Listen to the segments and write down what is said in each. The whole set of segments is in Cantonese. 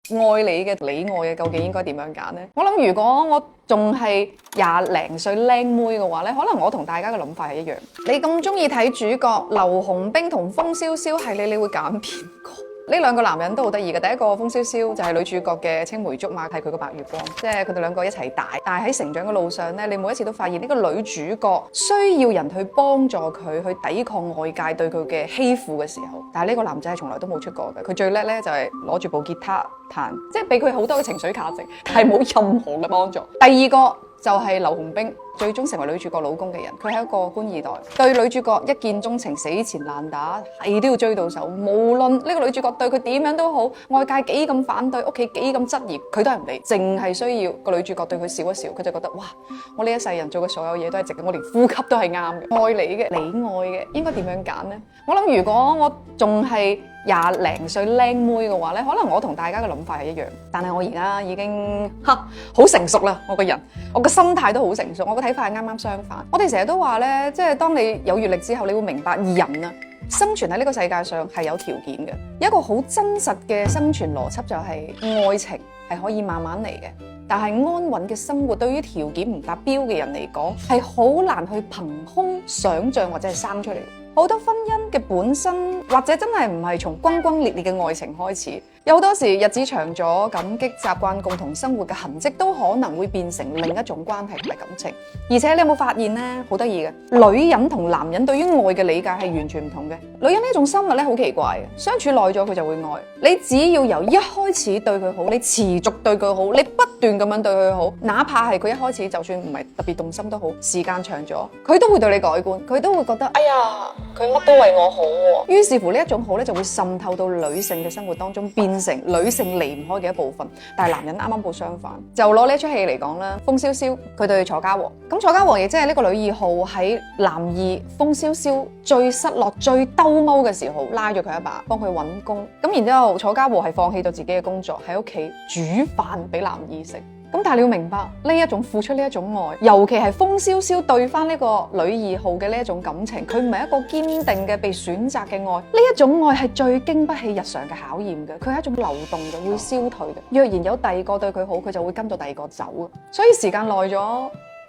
愛你嘅，你愛嘅，究竟應該點樣揀呢？我諗如果我仲係廿零歲靚妹嘅話咧，可能我同大家嘅諗法係一樣。你咁中意睇主角劉洪兵同風蕭蕭係你會揀邊個？呢兩個男人都好得意嘅。第一個風蕭蕭就係女主角嘅青梅竹馬，係佢個白月光，即係佢哋兩個一齊大。但係喺成長嘅路上咧，你每一次都發現呢個女主角需要人去幫助佢去抵抗外界對佢嘅欺負嘅時候，但係呢個男仔係從來都冇出過嘅。佢最叻咧就係攞住部吉他彈，即係俾佢好多嘅情緒價值，但係冇任何嘅幫助。第二個就係劉洪兵，最終成為女主角老公嘅人，佢係一個官二代，對女主角一見鍾情，死纏爛打，係都要追到手。無論呢個女主角對佢點樣都好，外界幾咁反對，屋企幾咁質疑，佢都係唔理，淨係需要個女主角對佢笑一笑，佢就覺得哇，我呢一世人做嘅所有嘢都係值嘅，我連呼吸都係啱嘅。愛你嘅，你愛嘅，應該點樣揀呢？我諗如果我仲係廿零歲靚妹嘅話咧，可能我同大家嘅諗法係一樣，但係我而家已經好成熟啦，我個人，我個心態都好成熟，我個睇法係啱啱相反。我哋成日都話咧，即係當你有閱歷之後，你會明白人啊，生存喺呢個世界上係有條件嘅。有一個好真實嘅生存邏輯就係愛情係可以慢慢嚟嘅，但係安穩嘅生活對於條件唔達標嘅人嚟講係好難去憑空想像或者係生出嚟。好多婚姻嘅本身或者真係唔係從轟轟烈烈嘅愛情開始，有好多時日子長咗，感激習慣共同生活嘅痕跡都可能會變成另一種關係同埋感情。而且你有冇發現呢？好得意嘅，女人同男人對於愛嘅理解係完全唔同嘅。女人呢種生物咧好奇怪嘅，相處耐咗佢就會愛你，只要由一開始對佢好，你持續對佢好，你不斷咁樣對佢好，哪怕係佢一開始就算唔係特別動心都好，時間長咗佢都會對你改觀，佢都會覺得哎呀，佢乜都為我好喎。於是乎呢一種好咧就會滲透到女性嘅生活當中，變成女性離唔開嘅一部分。但係男人啱啱好相反，就攞呢出戲嚟講啦，風蕭蕭佢對楚家王，咁楚家王亦即係呢個女二號喺男二風蕭蕭最失落最兜踎嘅時候拉咗佢一把，幫佢揾工。咁然之後楚家王係放棄咗自己嘅工作，喺屋企煮飯俾男二食。咁但係你要明白呢一種付出，呢一種愛，尤其係風蕭蕭對翻呢個女二號嘅呢一種感情，佢唔係一個堅定嘅被選擇嘅愛，呢一種愛係最經不起日常嘅考驗嘅，佢係一種流動嘅，會消退嘅。若然有第二個對佢好，佢就會跟到第二個走啊。所以時間耐咗，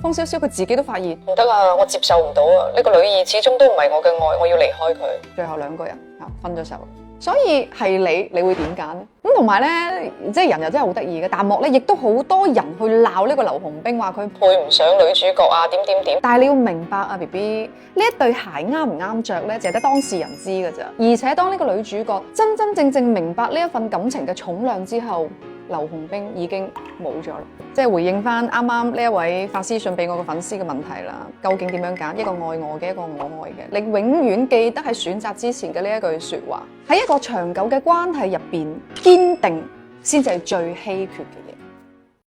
風蕭蕭佢自己都發現唔得啊，我接受唔到啊，呢個女二始終都唔係我嘅愛，我要離開佢。最後兩個人分咗手。所以係你會點揀咧？咁同埋咧，即係人又真係好得意嘅。彈幕咧，亦都好多人去鬧呢個劉洪兵，話佢配唔上女主角啊，點。但係你要明白啊 BB， 呢一對鞋啱唔啱着咧，淨係得當事人知㗎咋。而且當呢個女主角真真正正明白呢一份感情嘅重量之後，劉洪兵已經冇咗啦。即係回應翻啱啱呢一位發私信俾我嘅粉絲嘅問題啦，究竟點樣揀？一個愛我嘅，一個我愛嘅。你永遠記得喺選擇之前嘅呢一句說話，喺一個長久嘅關係入邊，堅定先至係最稀缺嘅嘢。